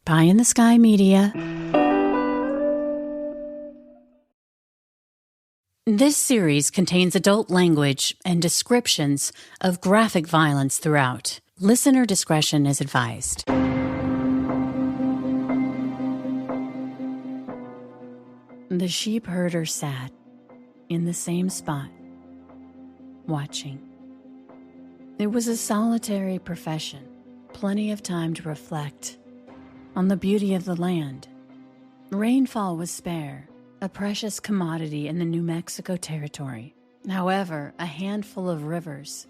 Pie in the Sky Media. This series contains adult language and descriptions of graphic violence throughout. Listener discretion is advised. The sheep herder sat in the same spot, watching. It was a solitary profession, plenty of time to reflect on the beauty of the land. Rainfall was spare, a precious commodity in the New Mexico territory. However, a handful of rivers,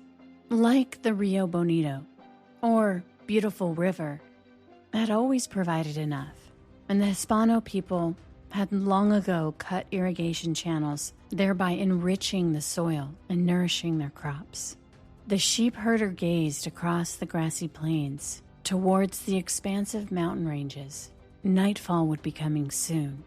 like the Rio Bonito or Beautiful River, had always provided enough, and the Hispano people had long ago cut irrigation channels, thereby enriching the soil and nourishing their crops. The sheep herder gazed across the grassy plains towards the expansive mountain ranges. Nightfall would be coming soon.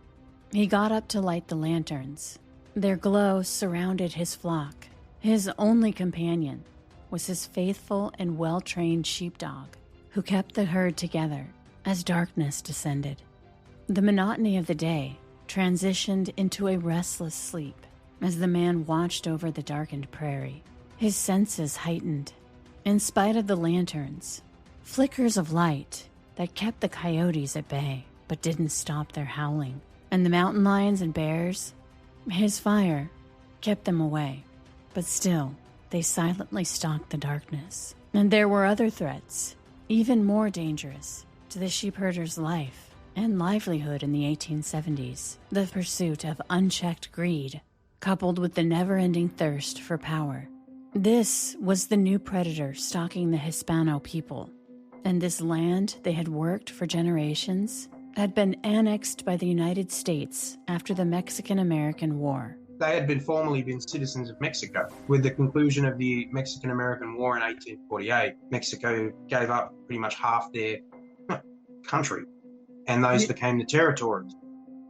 He got up to light the lanterns. Their glow surrounded his flock. His only companion was his faithful and well-trained sheepdog, who kept the herd together as darkness descended. The monotony of the day transitioned into a restless sleep as the man watched over the darkened prairie. His senses heightened. In spite of the lanterns, flickers of light that kept the coyotes at bay but didn't stop their howling, and the mountain lions and bears, his fire kept them away. But still, they silently stalked the darkness. And there were other threats, even more dangerous to the sheepherder's life and livelihood in the 1870s. The pursuit of unchecked greed, coupled with the never-ending thirst for power. This was the new predator stalking the Hispano people. And this land they had worked for generations had been annexed by the United States after the Mexican-American War. They had formerly been citizens of Mexico. With the conclusion of the Mexican-American War in 1848, Mexico gave up pretty much half their country, and those became the territories.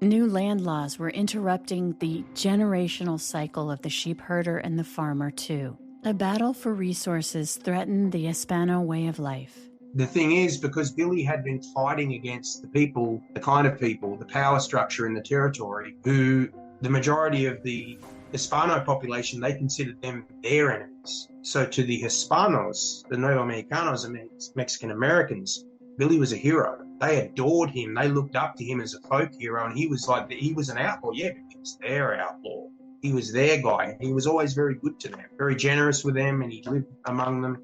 New land laws were interrupting the generational cycle of the sheep herder and the farmer, too. A battle for resources threatened the Hispano way of life. The thing is, because Billy had been fighting against the people, the kind of people, the power structure in the territory, who the majority of the Hispano population, they considered them their enemies. So to the Hispanos, the Nuevo Mexicanos and Mexican Americans, Billy was a hero. They adored him. They looked up to him as a folk hero, and he was an outlaw. Yeah, but he was their outlaw. He was their guy. He was always very good to them, very generous with them, and he lived among them.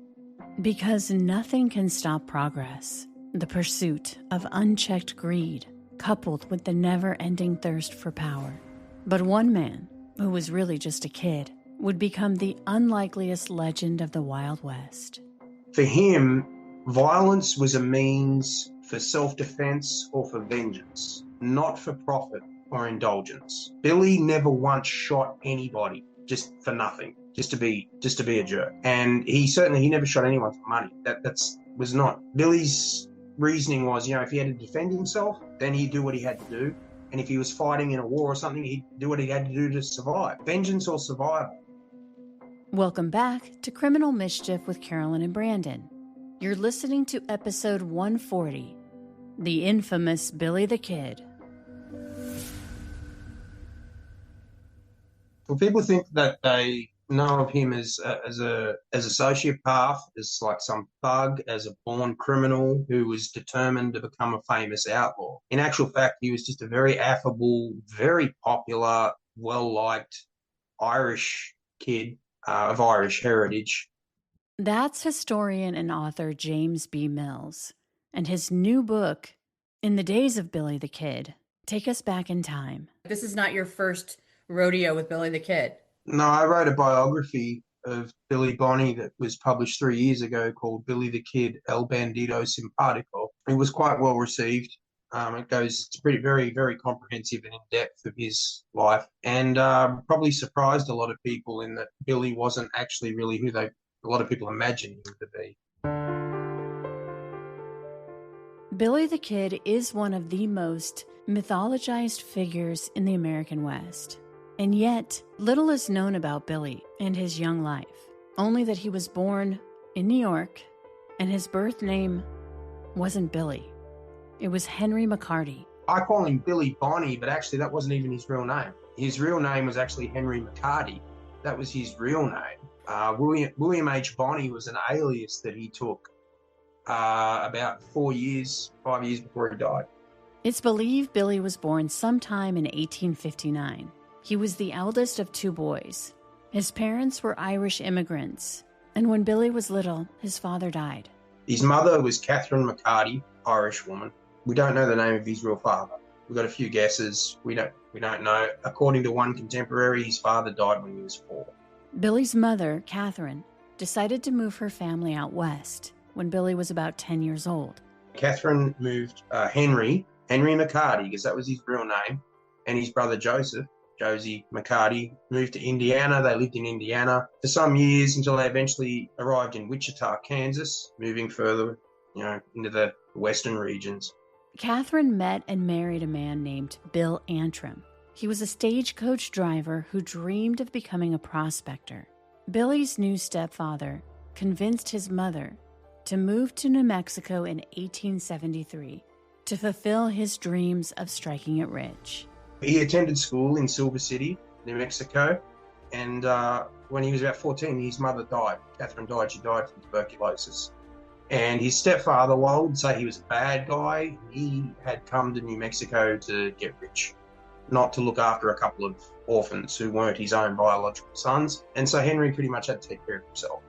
Because nothing can stop progress, the pursuit of unchecked greed, coupled with the never-ending thirst for power. But one man, who was really just a kid, would become the unlikeliest legend of the Wild West. For him, violence was a means for self-defense or for vengeance, not for profit or indulgence. Billy never once shot anybody just for nothing, just to be a jerk. And he never shot anyone for money. That was not. Billy's reasoning was, if he had to defend himself, then he'd do what he had to do. And if he was fighting in a war or something, he'd do what he had to do to survive. Vengeance or survival. Welcome back to Criminal Mischief with Carolyn and Brandon. You're listening to episode 140, The Infamous Billy the Kid. Well, people think that they know of him as a sociopath, as like some thug, as a born criminal who was determined to become a famous outlaw. In actual fact, he was just a very affable, very popular, well-liked Irish kid of Irish heritage. That's historian and author James B. Mills, and his new book, In the Days of Billy the Kid, take us back in time. This is not your first rodeo with Billy the Kid. No, I wrote a biography of Billy Bonnie that was published 3 years ago called Billy the Kid, El Bandito Simpatico. It was quite well received. It's pretty, very, very comprehensive and in-depth of his life, and probably surprised a lot of people in that Billy wasn't actually really who a lot of people imagined him to be. Billy the Kid is one of the most mythologized figures in the American West. And yet, little is known about Billy and his young life, only that he was born in New York and his birth name wasn't Billy. It was Henry McCarty. I call him Billy Bonnie, but actually that wasn't even his real name. His real name was actually Henry McCarty. That was his real name. William H. Bonnie was an alias that he took about 5 years before he died. It's believed Billy was born sometime in 1859. He was the eldest of 2 boys. His parents were Irish immigrants, and when Billy was little, his father died. His mother was Catherine McCarty, Irish woman. We don't know the name of his real father. We've got a few guesses. We don't know. According to one contemporary, his father died when he was 4. Billy's mother, Catherine, decided to move her family out west when Billy was about 10 years old. Catherine moved Henry McCarty, because that was his real name, and his brother Josie McCarty, moved to Indiana. They lived in Indiana for some years until they eventually arrived in Wichita, Kansas, moving further, into the western regions. Catherine met and married a man named Bill Antrim. He was a stagecoach driver who dreamed of becoming a prospector. Billy's new stepfather convinced his mother to move to New Mexico in 1873 to fulfill his dreams of striking it rich. He attended school in Silver City, New Mexico, and when he was about 14, his mother died. Catherine died. She died from tuberculosis. And his stepfather, while I would say he was a bad guy, he had come to New Mexico to get rich, not to look after a couple of orphans who weren't his own biological sons. And so Henry pretty much had to take care of himself.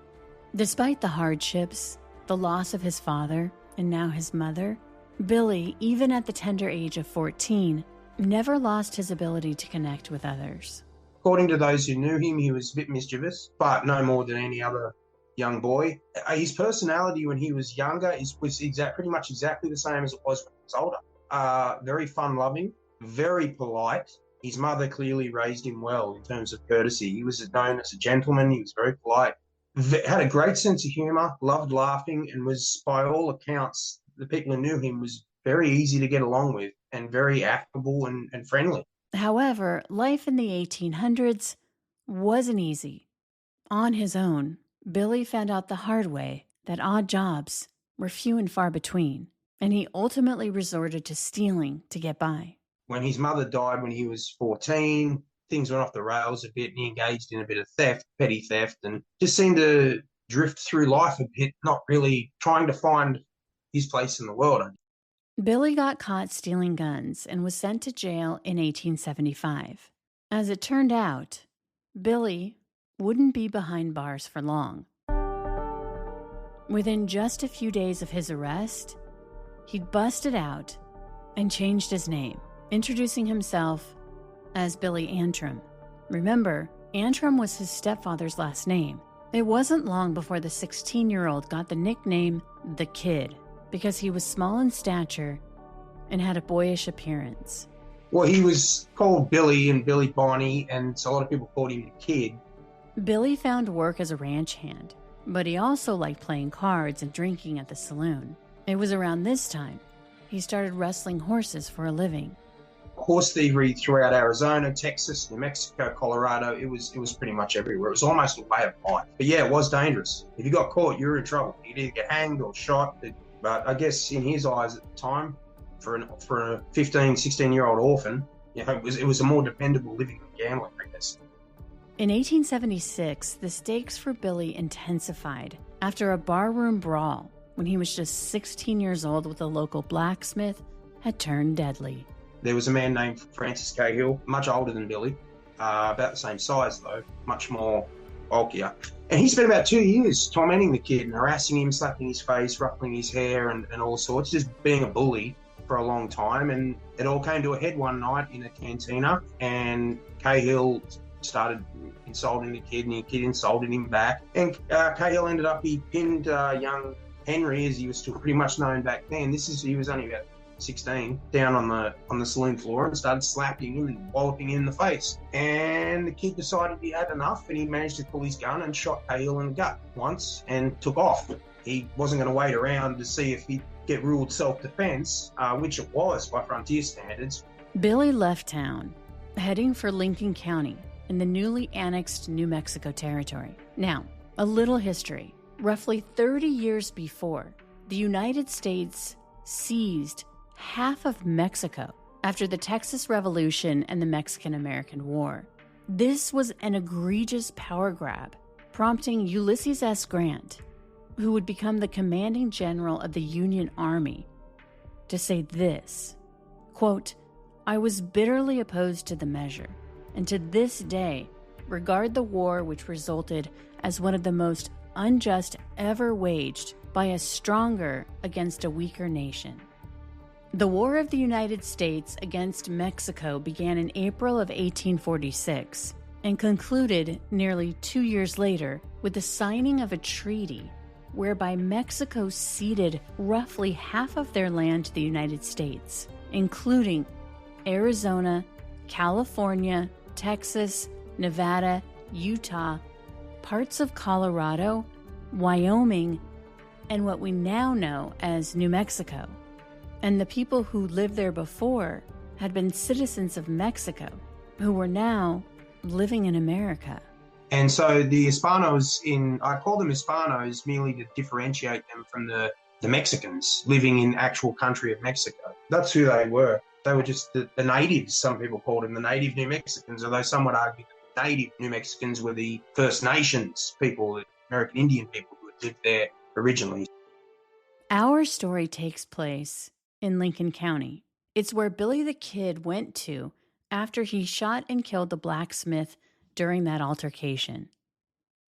Despite the hardships, the loss of his father, and now his mother, Billy, even at the tender age of 14, never lost his ability to connect with others. According to those who knew him, he was a bit mischievous, but no more than any other young boy. His personality when he was younger was pretty much exactly the same as it was when he was older. Very fun-loving, very polite. His mother clearly raised him well in terms of courtesy. He was known as a gentleman. He was very polite, had a great sense of humour, loved laughing, and was, by all accounts, the people who knew him, was very easy to get along with and very affable and friendly. However, life in the 1800s wasn't easy. On his own, Billy found out the hard way that odd jobs were few and far between, and he ultimately resorted to stealing to get by. When his mother died when he was 14, things went off the rails a bit, and he engaged in a bit of theft, petty theft, and just seemed to drift through life a bit, not really trying to find his place in the world. Billy got caught stealing guns and was sent to jail in 1875. As it turned out, Billy wouldn't be behind bars for long. Within just a few days of his arrest, he'd busted out and changed his name, introducing himself as Billy Antrim. Remember, Antrim was his stepfather's last name. It wasn't long before the 16-year-old got the nickname The Kid, because he was small in stature and had a boyish appearance. Well, he was called Billy and Billy Bonnie, and so a lot of people called him The Kid. Billy found work as a ranch hand, but he also liked playing cards and drinking at the saloon. It was around this time he started wrestling horses for a living. Horse thievery throughout Arizona, Texas, New Mexico, Colorado, it was pretty much everywhere. It was almost a way of life. But yeah, it was dangerous. If you got caught, you were in trouble. You'd either get hanged or shot. But I guess in his eyes at the time, for a 15, 16-year-old orphan, it was a more dependable living than gambling, I guess. In 1876, the stakes for Billy intensified after a barroom brawl when he was just 16 years old with a local blacksmith had turned deadly. There was a man named Francis Cahill, much older than Billy, about the same size though, much more bulkier. And he spent about 2 years tormenting the kid and harassing him, slapping his face, ruffling his hair and all sorts, just being a bully for a long time. And it all came to a head one night in a cantina, and Cahill started insulting the kid, and the kid insulted him back. And Cahill ended up, he pinned young Henry, as he was still pretty much known back then. He was only about 16, down on the saloon floor, and started slapping him and walloping him in the face. And the kid decided he had enough, and he managed to pull his gun and shot Cahill in the gut once and took off. He wasn't going to wait around to see if he'd get ruled self-defense, which it was by frontier standards. Billy left town, heading for Lincoln County in the newly annexed New Mexico territory. Now, a little history. Roughly 30 years before, the United States seized half of Mexico after the Texas Revolution and the Mexican-American War. This was an egregious power grab, prompting Ulysses S. Grant, who would become the commanding general of the Union Army, to say this, quote, "I was bitterly opposed to the measure, and to this day regard the war which resulted as one of the most unjust ever waged by a stronger against a weaker nation." The War of the United States against Mexico began in April of 1846 and concluded nearly 2 years later with the signing of a treaty whereby Mexico ceded roughly half of their land to the United States, including Arizona, California, Texas, Nevada, Utah, parts of Colorado, Wyoming, and what we now know as New Mexico. And the people who lived there before had been citizens of Mexico, who were now living in America. And so the Hispanos I call them Hispanos merely to differentiate them from the Mexicans living in actual country of Mexico. That's who they were. They were just the natives, some people called them the native New Mexicans, although some would argue that the native New Mexicans were the First Nations people, the American Indian people who had lived there originally. Our story takes place in Lincoln County. It's where Billy the Kid went to after he shot and killed the blacksmith during that altercation.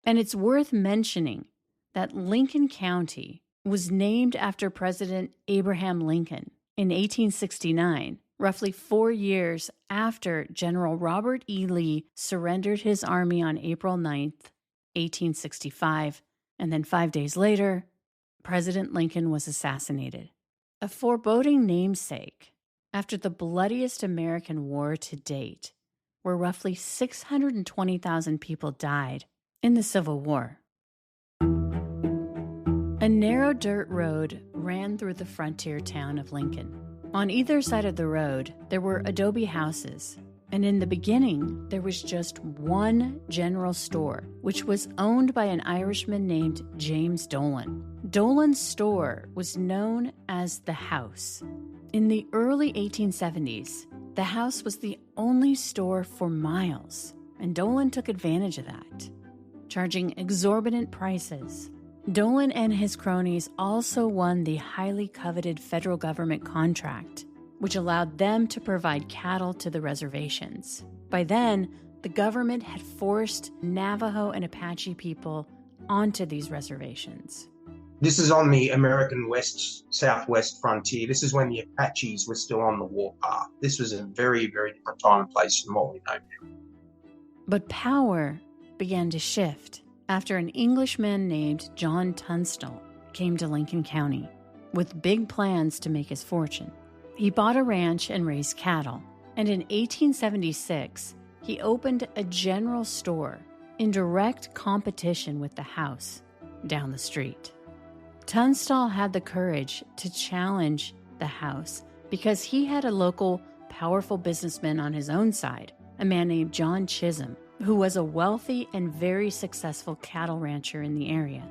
And it's worth mentioning that Lincoln County was named after President Abraham Lincoln in 1869, roughly 4 years after General Robert E. Lee surrendered his army on April 9th, 1865, and then 5 days later, President Lincoln was assassinated. A foreboding namesake after the bloodiest American war to date, where roughly 620,000 people died in the Civil War. A narrow dirt road ran through the frontier town of Lincoln. On either side of the road, there were adobe houses, and in the beginning, there was just one general store, which was owned by an Irishman named James Dolan. Dolan's store was known as the House. In the early 1870s, the House was the only store for miles, and Dolan took advantage of that, charging exorbitant prices. Dolan and his cronies also won the highly coveted federal government contract, which allowed them to provide cattle to the reservations. By then, the government had forced Navajo and Apache people onto these reservations. This is on the American southwest frontier. This is when the Apaches were still on the warpath. This was a very, very different time and place from what we know now. But power began to shift after an Englishman named John Tunstall came to Lincoln County with big plans to make his fortune. He bought a ranch and raised cattle, and in 1876, he opened a general store in direct competition with the House down the street. Tunstall had the courage to challenge the House because he had a local, powerful businessman on his own side, a man named John Chisholm, who was a wealthy and very successful cattle rancher in the area.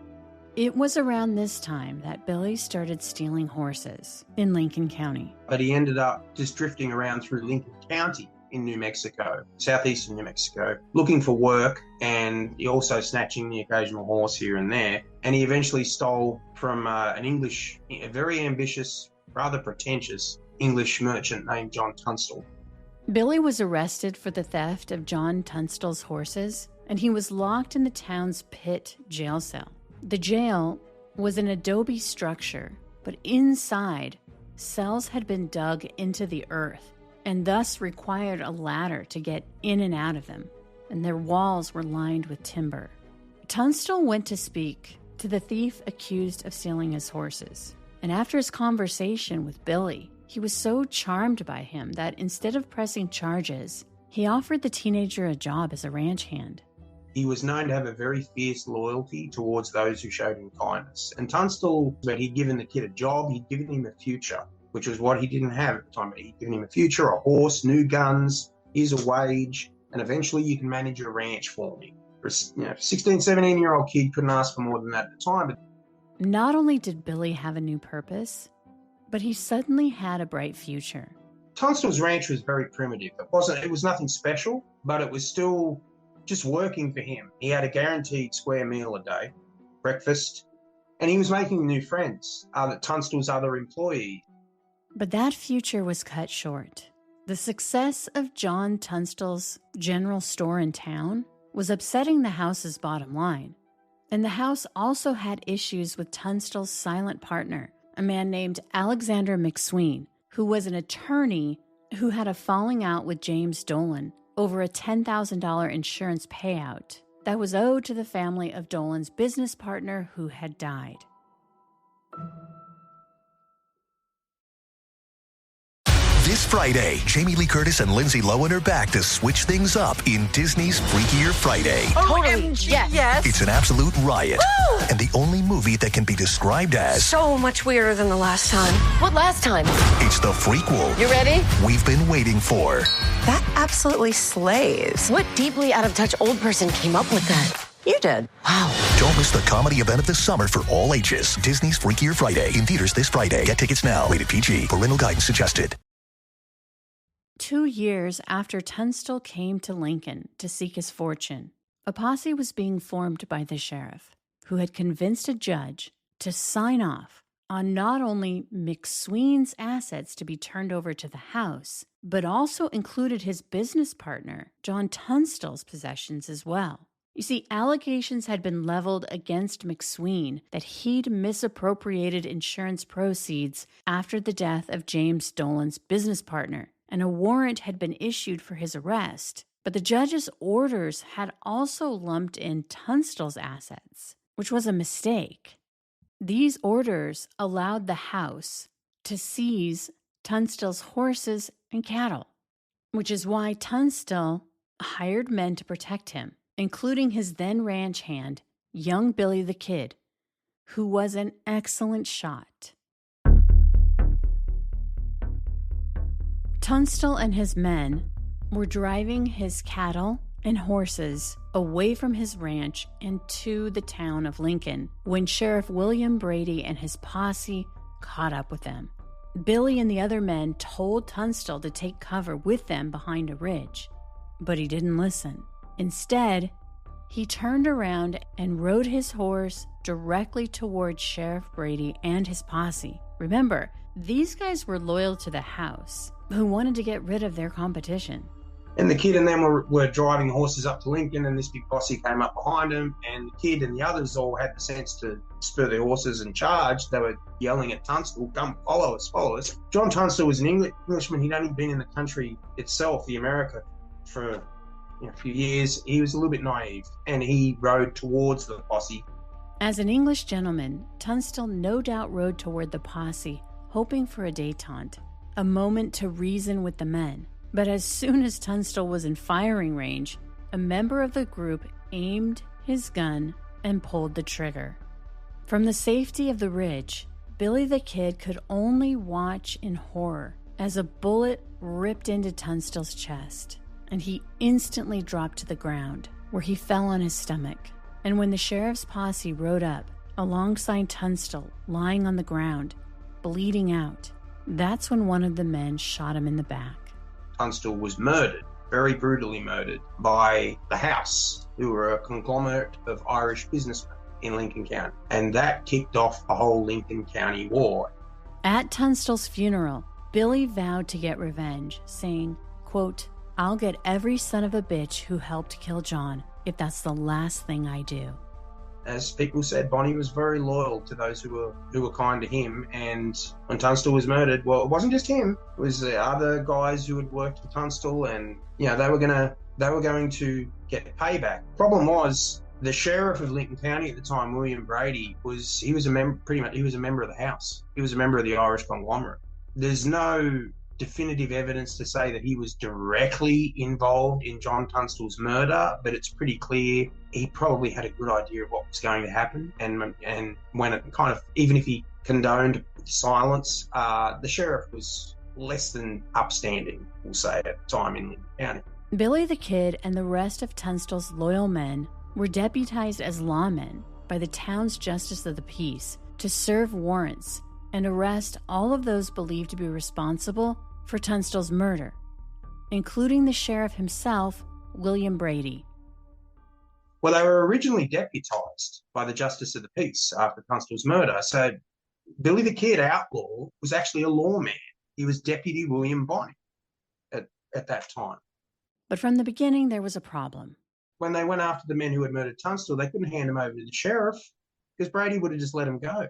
It was around this time that Billy started stealing horses in Lincoln County. But he ended up just drifting around through Lincoln County in New Mexico, southeastern New Mexico, looking for work, and he also snatching the occasional horse here and there. And he eventually stole from a very ambitious, rather pretentious English merchant named John Tunstall. Billy was arrested for the theft of John Tunstall's horses, and he was locked in the town's pit jail cell. The jail was an adobe structure, but inside, cells had been dug into the earth and thus required a ladder to get in and out of them, and their walls were lined with timber. Tunstall went to speak to the thief accused of stealing his horses, and after his conversation with Billy, he was so charmed by him that instead of pressing charges, he offered the teenager a job as a ranch hand. He was known to have a very fierce loyalty towards those who showed him kindness. And Tunstall, but he'd given the kid a job, he'd given him a future, which was what he didn't have at the time. He'd given him a future, a horse, new guns, here's a wage, and eventually you can manage a ranch for me. For a 16, 17-year-old kid couldn't ask for more than that at the time. Not only did Billy have a new purpose, But he suddenly had a bright future. Tunstall's ranch was very primitive. It was nothing special, but it was still just working for him. He had a guaranteed square meal a day, breakfast, and he was making new friends, Tunstall's other employees. But that future was cut short. The success of John Tunstall's general store in town was upsetting the house's bottom line. And the house also had issues with Tunstall's silent partner, a man named Alexander McSween, who was an attorney who had a falling out with James Dolan over a $10,000 insurance payout that was owed to the family of Dolan's business partner who had died. This Friday, Jamie Lee Curtis and Lindsay Lohan are back to switch things up in Disney's Freakier Friday. Totally, yes. It's an absolute riot. Woo! And the only movie that can be described as So much weirder than the last time. What last time? it's the frequel You ready? we've been waiting for. That absolutely slays. What deeply out of touch old person came up with that? You did. Wow. Don't miss the comedy event of the summer for all ages. Disney's Freakier Friday in theaters this Friday. Get tickets now. Rated PG. Parental guidance suggested. 2 years after Tunstall came to Lincoln to seek his fortune, a posse was being formed by the sheriff, who had convinced a judge to sign off on not only McSween's assets to be turned over to the house, but also included his business partner, John Tunstall's possessions as well. You see, allegations had been leveled against McSween that he'd misappropriated insurance proceeds after the death of James Dolan's business partner, and a warrant had been issued for his arrest. But the judge's orders had also lumped in Tunstall's assets, which was a mistake. These orders allowed the house to seize Tunstall's horses and cattle, which is why Tunstall hired men to protect him, including his then ranch hand, young Billy the Kid, who was an excellent shot. Tunstall and his men were driving his cattle and horses away from his ranch and to the town of Lincoln when Sheriff William Brady and his posse caught up with them. Billy and the other men told Tunstall to take cover with them behind a ridge, but he didn't listen. Instead, he turned around and rode his horse directly towards Sheriff Brady and his posse. Remember, these guys were loyal to the house, who wanted to get rid of their competition. And the kid and them were driving horses up to Lincoln, and this big posse came up behind them, and the kid and the others all had the sense to spur their horses and charge. They were yelling at Tunstall, "Come, follow us, follow us." John Tunstall was an Englishman. He'd only been in the country itself, the America, for a few years. He was a little bit naive, and he rode towards the posse. As an English gentleman, Tunstall no doubt rode toward the posse, hoping for a détente, a moment to reason with the men. But as soon as Tunstall was in firing range, a member of the group aimed his gun and pulled the trigger. From the safety of the ridge, Billy the Kid could only watch in horror as a bullet ripped into Tunstall's chest, and he instantly dropped to the ground, where he fell on his stomach. And when the sheriff's posse rode up alongside Tunstall, lying on the ground, bleeding out, that's when one of the men shot him in the back. Tunstall was murdered, very brutally murdered, by the House, who were a conglomerate of Irish businessmen in Lincoln County. And that kicked off the whole Lincoln County War. At Tunstall's funeral, Billy vowed to get revenge, saying, quote, "I'll get every son of a bitch who helped kill John if that's the last thing I do." As people said, Bonnie was very loyal to those who were kind to him. And when Tunstall was murdered, well, it wasn't just him. It was the other guys who had worked with Tunstall, and they were going to get payback. Problem was, the sheriff of Lincoln County at the time, William Brady, was a member of the House. He was a member of the Irish conglomerate. There's no definitive evidence to say that he was directly involved in John Tunstall's murder, but it's pretty clear he probably had a good idea of what was going to happen. And when it kind of, even if he condoned silence, the sheriff was less than upstanding, we'll say, at the time in Lincoln County. Billy the Kid and the rest of Tunstall's loyal men were deputized as lawmen by the town's justice of the peace to serve warrants and arrest all of those believed to be responsible for Tunstall's murder, including the sheriff himself, William Brady. Well, they were originally deputised by the Justice of the Peace after Tunstall's murder. So Billy the Kid, outlaw, was actually a lawman. He was Deputy William Bonney at that time. But from the beginning, there was a problem. When they went after the men who had murdered Tunstall, they couldn't hand him over to the sheriff because Brady would have just let him go.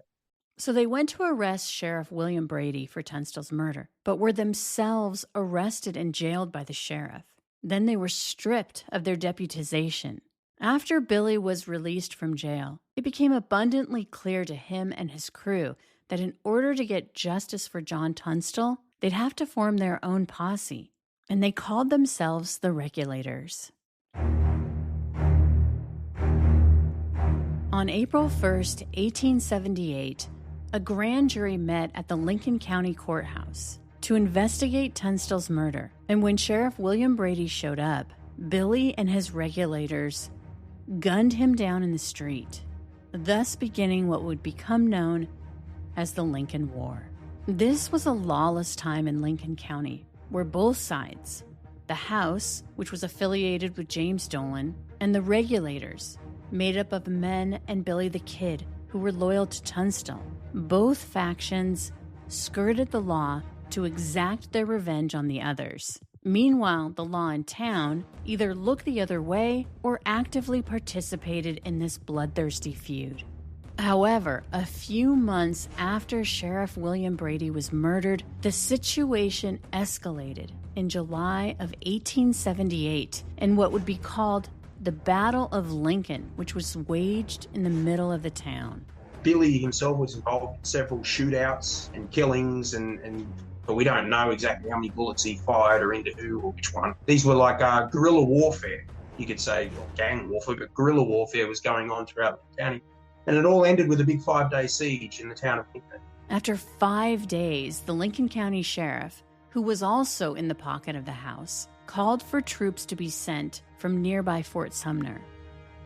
So they went to arrest Sheriff William Brady for Tunstall's murder, but were themselves arrested and jailed by the sheriff. Then they were stripped of their deputization. After Billy was released from jail, it became abundantly clear to him and his crew that in order to get justice for John Tunstall, they'd have to form their own posse, and they called themselves the Regulators. On April 1st, 1878, a grand jury met at the Lincoln County Courthouse to investigate Tunstall's murder, and when Sheriff William Brady showed up, Billy and his Regulators gunned him down in the street, thus beginning what would become known as the Lincoln War. This was a lawless time in Lincoln County, where both sides, the House, which was affiliated with James Dolan, and the Regulators, made up of men and Billy the Kid who were loyal to Tunstall, both factions skirted the law to exact their revenge on the others. Meanwhile, the law in town either looked the other way or actively participated in this bloodthirsty feud. However, a few months after Sheriff William Brady was murdered, the situation escalated in July of 1878 in what would be called the Battle of Lincoln, which was waged in the middle of the town. Billy himself was involved in several shootouts and killings, but we don't know exactly how many bullets he fired or into who or which one. These were like guerrilla warfare, you could say, or gang warfare, but guerrilla warfare was going on throughout the county. And it all ended with a big 5-day siege in the town of Lincoln. After 5 days, the Lincoln County Sheriff, who was also in the pocket of the house, called for troops to be sent from nearby Fort Sumner.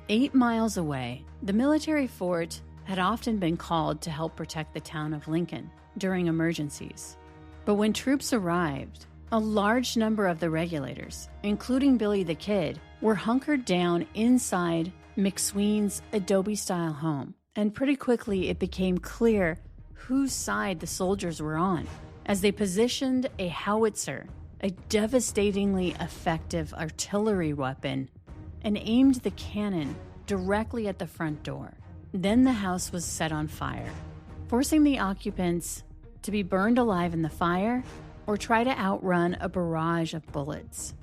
8 miles away, the military fort had often been called to help protect the town of Lincoln during emergencies. But when troops arrived, a large number of the Regulators, including Billy the Kid, were hunkered down inside McSween's adobe-style home. And pretty quickly it became clear whose side the soldiers were on, as they positioned a howitzer, a devastatingly effective artillery weapon, and aimed the cannon directly at the front door. Then the house was set on fire, forcing the occupants to be burned alive in the fire or try to outrun a barrage of bullets.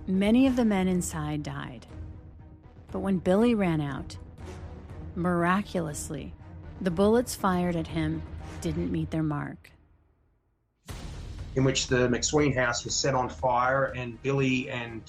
Many of the men inside died. But when Billy ran out, miraculously, the bullets fired at him didn't meet their mark. In which the McSween house was set on fire, and Billy and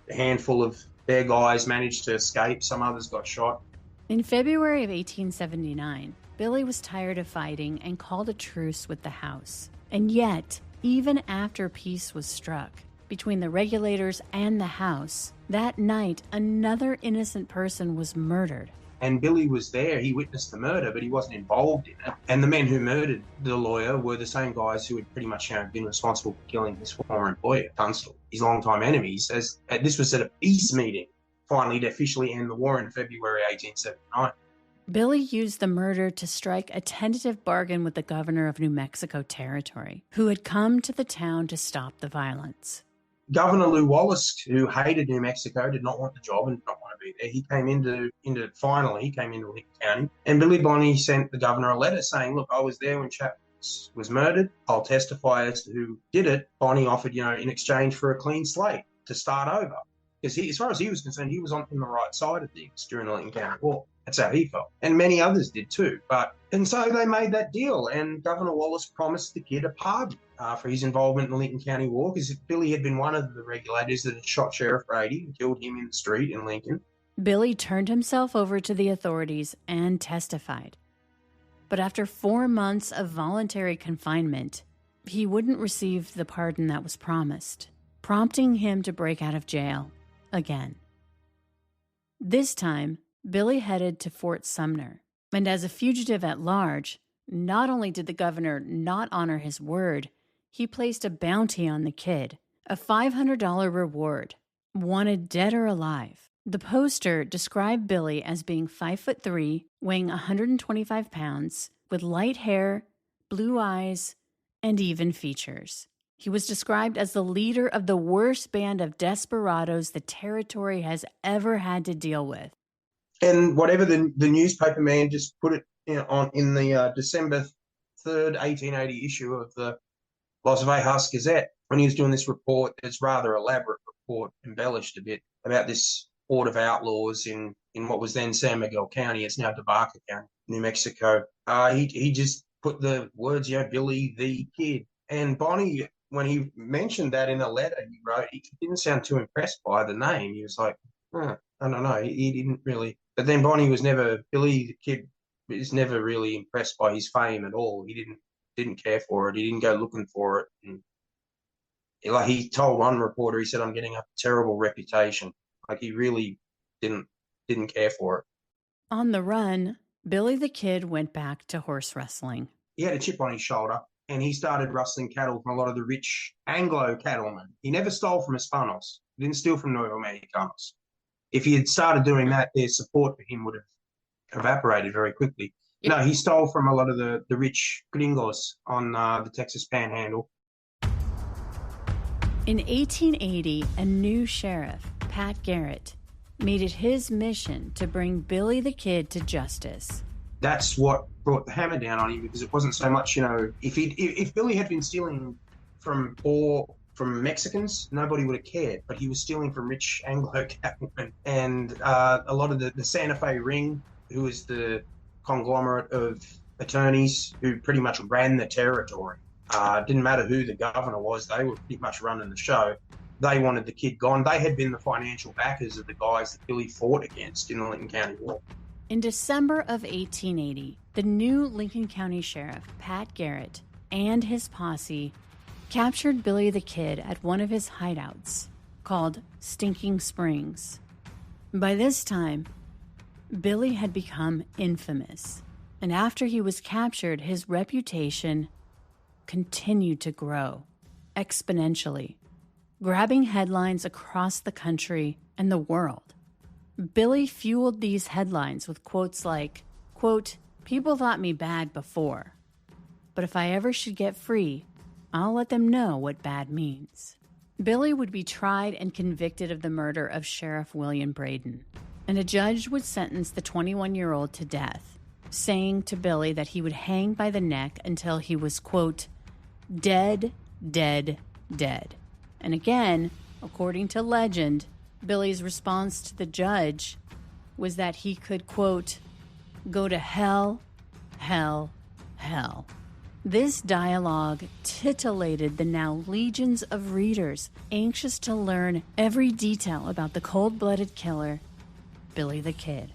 a handful of their guys managed to escape. Some others got shot. In February of 1879, Billy was tired of fighting and called a truce with the House. And yet, even after peace was struck between the Regulators and the House, that night another innocent person was murdered. And Billy was there. He witnessed the murder, but he wasn't involved in it. And the men who murdered the lawyer were the same guys who had pretty much been responsible for killing his former employer, Tunstall, his longtime enemies. This was at a peace meeting, finally to officially end the war in February 1879. Billy used the murder to strike a tentative bargain with the governor of New Mexico Territory, who had come to the town to stop the violence. Governor Lew Wallace, who hated New Mexico, did not want the job and did not want to be there. He came into Lincoln County, and Billy Bonney sent the governor a letter saying, look, I was there when Chapman was murdered. I'll testify as to who did it. Bonney offered, in exchange for a clean slate to start over. Because as far as he was concerned, he was on the right side of things during the Lincoln County War. That's how he felt. And many others did too. And so they made that deal, and Governor Wallace promised the kid a pardon for his involvement in the Lincoln County War, because Billy had been one of the Regulators that had shot Sheriff Brady and killed him in the street in Lincoln. Billy turned himself over to the authorities and testified. But after 4 months of voluntary confinement, he wouldn't receive the pardon that was promised, prompting him to break out of jail again. This time, Billy headed to Fort Sumner, and as a fugitive at large, Not only did the governor not honor his word, he placed a bounty on the kid, a $500 reward, wanted dead or alive. The poster described Billy as being 5'3", weighing 125 pounds, with light hair, blue eyes, and even features. He was described as the leader of the worst band of desperados the territory has ever had to deal with. And whatever the newspaper man just put it in the December 3rd, 1880 issue of the Las Vegas Gazette, when he was doing this report, it's rather elaborate report, embellished a bit, about this horde of outlaws in what was then San Miguel County. It's now Debarca County, New Mexico. He just put the words, Billy the Kid. And Bonnie, when he mentioned that in a letter he wrote, he didn't sound too impressed by the name. He was like, I don't know. He didn't really. But then Billy the Kid was never really impressed by his fame at all. He didn't care for it. He didn't go looking for it. And like he told one reporter, he said, "I'm getting a terrible reputation." Like he really didn't care for it. On the run, Billy the Kid went back to horse rustling. He had a chip on his shoulder, and he started rustling cattle from a lot of the rich Anglo cattlemen. He never stole from Hispanos. He didn't steal from Nuevo Mexicanos. If he had started doing that, their support for him would have evaporated very quickly. Yep. No, he stole from a lot of the rich gringos on the Texas Panhandle. In 1880, a new sheriff, Pat Garrett, made it his mission to bring Billy the Kid to justice. That's what brought the hammer down on him, because it wasn't so much, if Billy had been stealing from Mexicans, nobody would have cared. But he was stealing from rich Anglo cattlemen, and a lot of the Santa Fe Ring, who is the conglomerate of attorneys who pretty much ran the territory. Didn't matter who the governor was; they were pretty much running the show. They wanted the kid gone. They had been the financial backers of the guys that Billy fought against in the Lincoln County War. In December of 1880, the new Lincoln County Sheriff, Pat Garrett, and his posse captured Billy the Kid at one of his hideouts called Stinking Springs. By this time, Billy had become infamous, and after he was captured, his reputation continued to grow exponentially, grabbing headlines across the country and the world. Billy fueled these headlines with quotes like, quote, "People thought me bad before, but if I ever should get free, I'll let them know what bad means." Billy would be tried and convicted of the murder of Sheriff William Braden, and a judge would sentence the 21-year-old to death, saying to Billy that he would hang by the neck until he was, quote, dead, dead, dead. And again, according to legend, Billy's response to the judge was that he could, quote, go to hell, hell, hell. This dialogue titillated the now legions of readers anxious to learn every detail about the cold-blooded killer, Billy the Kid.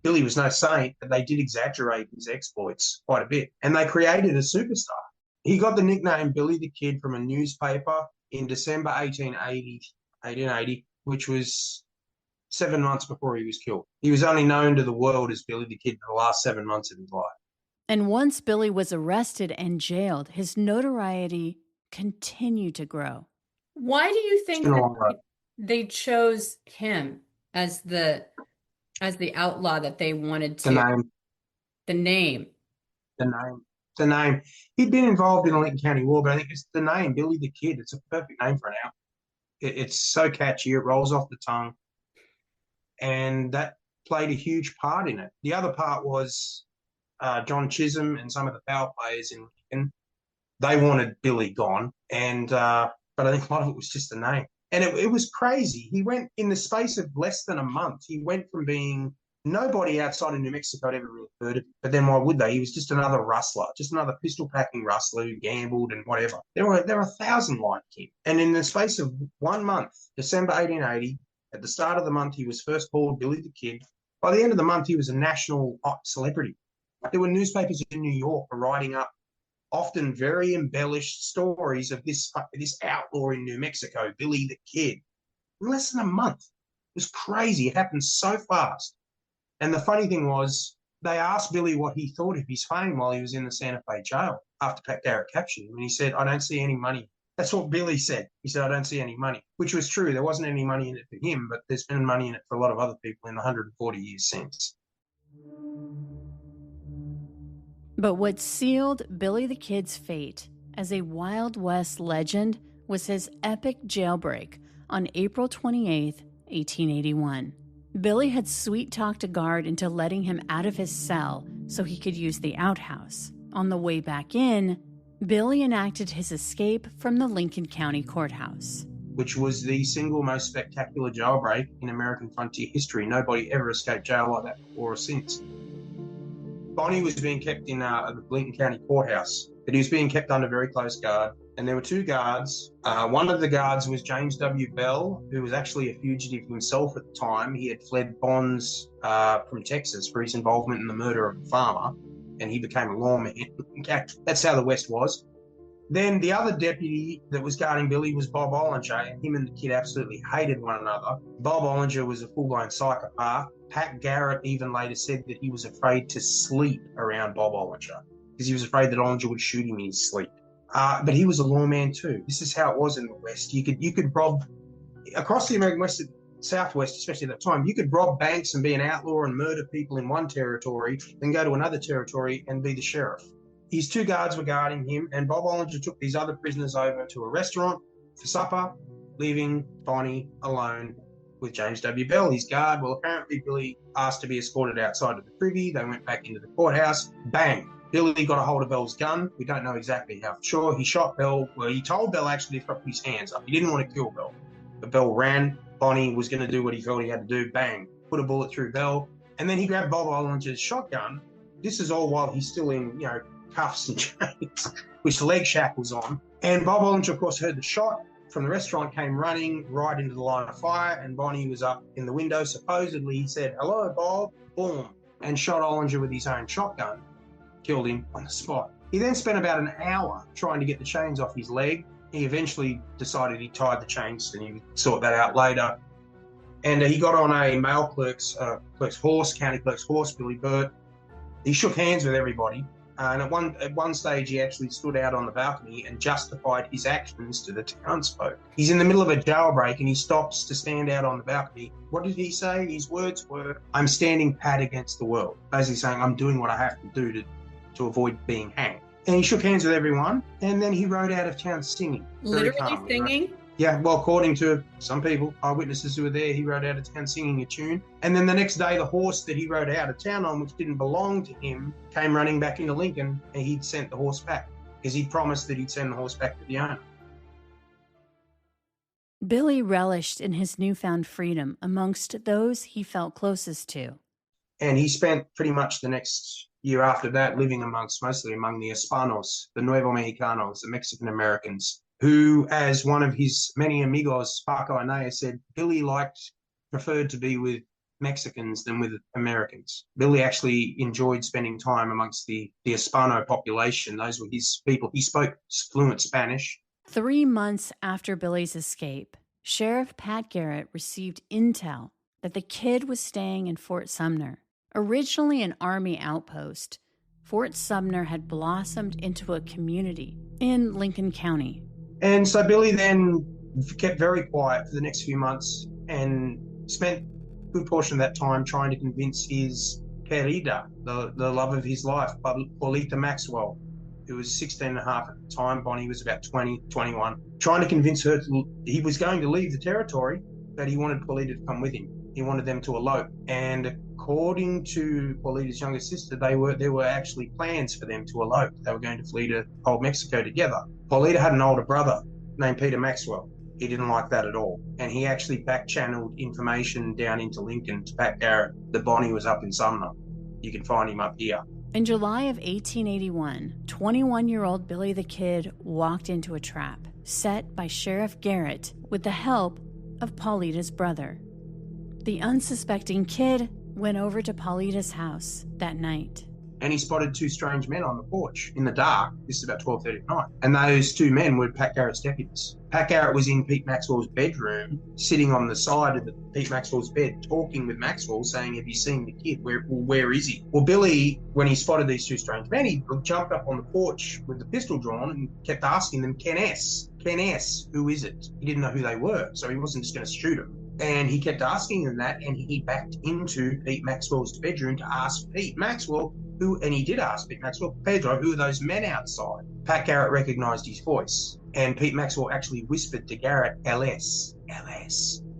Billy was no saint, but they did exaggerate his exploits quite a bit, and they created a superstar. He got the nickname Billy the Kid from a newspaper in December 1880, which was 7 months before he was killed. He was only known to the world as Billy the Kid for the last 7 months of his life. And once Billy was arrested and jailed, his notoriety continued to grow. Why do you think they chose him as the outlaw that they wanted to? The name. He'd been involved in the Lincoln County War, but I think it's the name, Billy the Kid. It's a perfect name for an outlaw. It's so catchy. It rolls off the tongue. And that played a huge part in it. The other part was John Chisholm and some of the power players in Lincoln. They wanted Billy gone, but I think a lot of it was just the name. And it was crazy. He went, in the space of less than a month, he went from being nobody outside of New Mexico had ever really heard of him. But then why would they? He was just another rustler, just another pistol-packing rustler who gambled and whatever. There were 1,000 like him. And in the space of 1 month, December 1880, at the start of the month, he was first called Billy the Kid. By the end of the month, he was a national celebrity. There were newspapers in New York writing up often very embellished stories of this outlaw in New Mexico, Billy the Kid. In less than a month. It was crazy. It happened so fast. And the funny thing was, they asked Billy what he thought of his fame while he was in the Santa Fe jail after Pat Garrett captured him. And he said, I don't see any money. That's what Billy said. He said, I don't see any money, which was true. There wasn't any money in it for him, but there's been money in it for a lot of other people in the 140 years since. But what sealed Billy the Kid's fate as a Wild West legend was his epic jailbreak on April 28, 1881. Billy had sweet-talked a guard into letting him out of his cell so he could use the outhouse. On the way back in, Billy enacted his escape from the Lincoln County Courthouse, which was the single most spectacular jailbreak in American frontier history. Nobody ever escaped jail like that before or since. Bonnie was being kept in the Lincoln County Courthouse, but he was being kept under very close guard. And there were two guards. One of the guards was James W. Bell, who was actually a fugitive himself at the time. He had fled bonds from Texas for his involvement in the murder of a farmer, and he became a lawman. That's how the West was. Then the other deputy that was guarding Billy was Bob Ollinger, and him and the kid absolutely hated one another. Bob Ollinger was a full-blown psychopath. Pat Garrett even later said that he was afraid to sleep around Bob Ollinger because he was afraid that Ollinger would shoot him in his sleep. But he was a lawman too. This is how it was in the West. You could rob across the American West, Southwest, especially at that time. You could rob banks and be an outlaw and murder people in one territory, then go to another territory and be the sheriff. His two guards were guarding him, and Bob Ollinger took these other prisoners over to a restaurant for supper, leaving Bonnie alone with James W. Bell, his guard. Well, apparently Billy asked to be escorted outside of the privy. They went back into the courthouse. Bang! Billy got a hold of Bell's gun. We don't know exactly how for sure. He shot Bell. Well, he told Bell actually to put his hands up. He didn't want to kill Bell. But Bell ran. Bonnie was going to do what he felt he had to do. Bang! Put a bullet through Bell. And then he grabbed Bob Ollinger's shotgun. This is all while he's still in, cuffs and chains, which the leg shackles on. And Bob Ollinger, of course, heard the shot from the restaurant, came running right into the line of fire, and Bonnie was up in the window. Supposedly, he said, "Hello, Bob," boom, and shot Ollinger with his own shotgun, killed him on the spot. He then spent about an hour trying to get the chains off his leg. He eventually decided he tied the chains, and he would sort that out later. And he got on a mail clerk's horse, county clerk's horse, Billy Burt. He shook hands with everybody. And at one stage, he actually stood out on the balcony and justified his actions to the townsfolk. He's in the middle of a jailbreak and he stops to stand out on the balcony. What did he say? His words were, "I'm standing pat against the world." Basically saying, I'm doing what I have to do to avoid being hanged. And he shook hands with everyone, and then he rode out of town singing. Literally singing? Right? Yeah, well, according to some people, eyewitnesses who were there, he rode out of town singing a tune. And then the next day, the horse that he rode out of town on, which didn't belong to him, came running back into Lincoln, and he'd sent the horse back because he'd promised that he'd send the horse back to the owner. Billy relished in his newfound freedom amongst those he felt closest to. And he spent pretty much the next year after that living mostly among the Hispanos, the Nuevo Mexicanos, the Mexican Americans, who, as one of his many amigos, Paco Anaya, said, Billy preferred to be with Mexicans than with Americans. Billy actually enjoyed spending time amongst the Hispano population. Those were his people. He spoke fluent Spanish. 3 months after Billy's escape, Sheriff Pat Garrett received intel that the kid was staying in Fort Sumner. Originally an Army outpost, Fort Sumner had blossomed into a community in Lincoln County. And so Billy then kept very quiet for the next few months and spent a good portion of that time trying to convince his querida, the love of his life, Paulita Maxwell, who was 16 and a half at the time. Bonnie was about 20, 21, trying to convince her he was going to leave the territory, but he wanted Paulita to come with him. He wanted them to elope. And according to Paulita's younger sister, there were actually plans for them to elope. They were going to flee to old Mexico together. Paulita had an older brother named Peter Maxwell. He didn't like that at all. And he actually back-channeled information down into Lincoln to Pat Garrett that Bonnie was up in Sumner. You can find him up here. In July of 1881, 21-year-old Billy the Kid walked into a trap set by Sheriff Garrett with the help of Paulita's brother. The unsuspecting kid went over to Paulita's house that night. and he spotted two strange men on the porch in the dark. This is about 12:30 at night. And those two men were Pat Garrett's deputies. Pat Garrett was in Pete Maxwell's bedroom, sitting on the side of Pete Maxwell's bed, talking with Maxwell, saying, have you seen the kid? Where is he? Well, Billy, when he spotted these two strange men, he jumped up on the porch with the pistol drawn and kept asking them, Ken S, who is it? He didn't know who they were, so he wasn't just going to shoot them. And he kept asking them that, and he backed into Pete Maxwell's bedroom to ask Pete Maxwell, and he did ask Pete Maxwell, Pedro, who are those men outside? Pat Garrett recognised his voice, and Pete Maxwell actually whispered to Garrett, LS,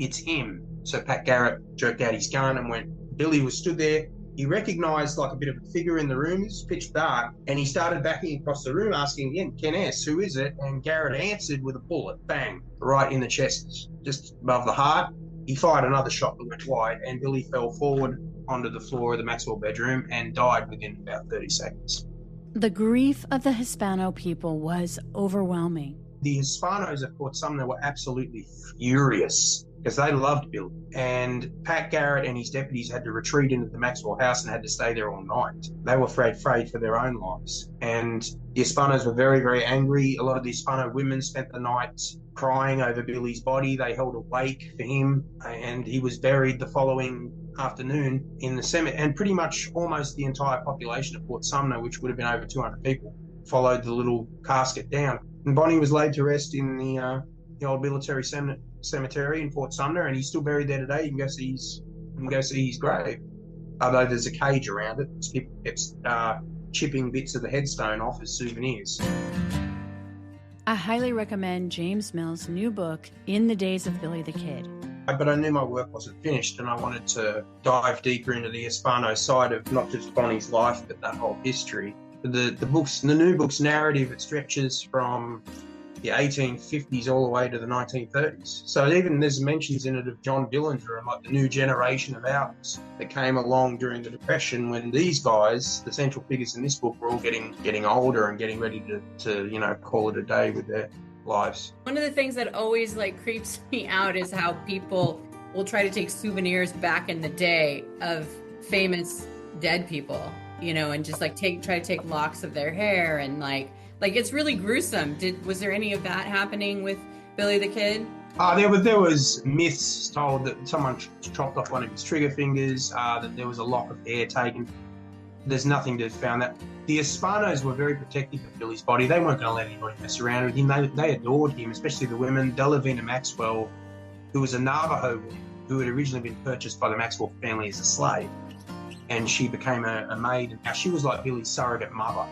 it's him. So Pat Garrett jerked out his gun and went, Billy was stood there. He recognised like a bit of a figure in the room. It was pitch dark, and he started backing across the room, asking again, Ken S, who is it? And Garrett answered with a bullet, bang, right in the chest, just above the heart. He fired another shot that went wide, and Billy fell forward onto the floor of the Maxwell bedroom and died within about 30 seconds. The grief of the Hispano people was overwhelming. The Hispanos at Fort Sumner were absolutely furious because they loved Billy. And Pat Garrett and his deputies had to retreat into the Maxwell house and had to stay there all night. They were afraid for their own lives. And the Hispanos were very, very angry. A lot of the Hispano women spent the night crying over Billy's body. They held a wake for him, and he was buried the following afternoon in the cemetery. And pretty much almost the entire population of Fort Sumner, which would have been over 200 people, followed the little casket down. And Bonnie was laid to rest in the old military cemetery in Fort Sumner, and he's still buried there today. You can go see his grave, although there's a cage around it. People kept chipping bits of the headstone off as souvenirs. I highly recommend James Mill's new book, In the Days of Billy the Kid. But I knew my work wasn't finished, and I wanted to dive deeper into the Hispano side of not just Bonnie's life, but that whole history. The new book's narrative, it stretches from the 1850s all the way to the 1930s. So even there's mentions in it of John Dillinger and like the new generation of Outlaws that came along during the Depression, when these guys, the central figures in this book, were all getting older and getting ready to call it a day with their lives. One of the things that always creeps me out is how people will try to take souvenirs back in the day of famous dead people, and just try to take locks of their hair and it's really gruesome. Was there any of that happening with Billy the Kid? There was myths told that someone chopped off one of his trigger fingers, that there was a lock of hair taken. There's nothing to found that. The Hispanos were very protective of Billy's body. They weren't going to let anybody mess around with him. They adored him, especially the women. Delavina Maxwell, who was a Navajo woman who had originally been purchased by the Maxwell family as a slave, and she became a maid. Now she was like Billy's surrogate mother.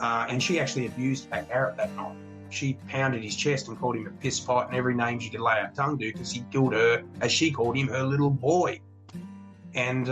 And she actually abused Pat Garrett that night. She pounded his chest and called him a piss pot and every name she could lay her tongue to, because he killed her, as she called him, her little boy. And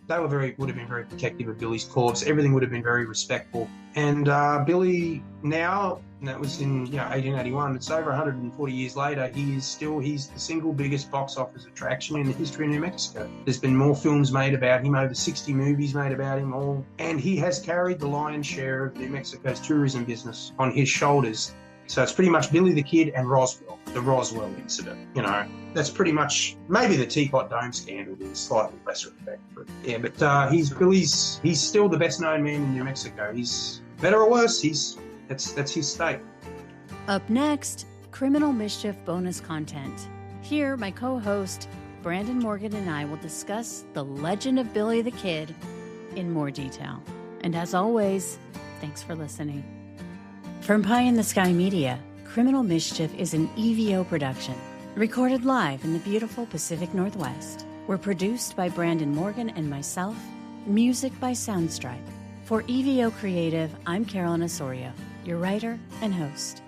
they would have been very protective of Billy's corpse. Everything would have been very respectful. And Billy now, and that was in 1881, it's over 140 years later, he's the single biggest box office attraction in the history of New Mexico. There's been more films made about him, over 60 movies made about him all, and he has carried the lion's share of New Mexico's tourism business on his shoulders. So it's pretty much Billy the Kid and Roswell, the Roswell incident. That's pretty much, maybe the Teapot Dome scandal is slightly less respect. But yeah, but he's still the best known man in New Mexico. He's better or worse, that's his state. Up next, Criminal Mischief bonus content. Here, my co-host Brandon Morgan and I will discuss the legend of Billy the Kid in more detail. And as always, thanks for listening. From Pie in the Sky Media, Criminal Mischief is an EVO production, recorded live in the beautiful Pacific Northwest. We're produced by Brandon Morgan and myself, music by Soundstripe. For EVO Creative, I'm Carolyn Osorio, your writer and host.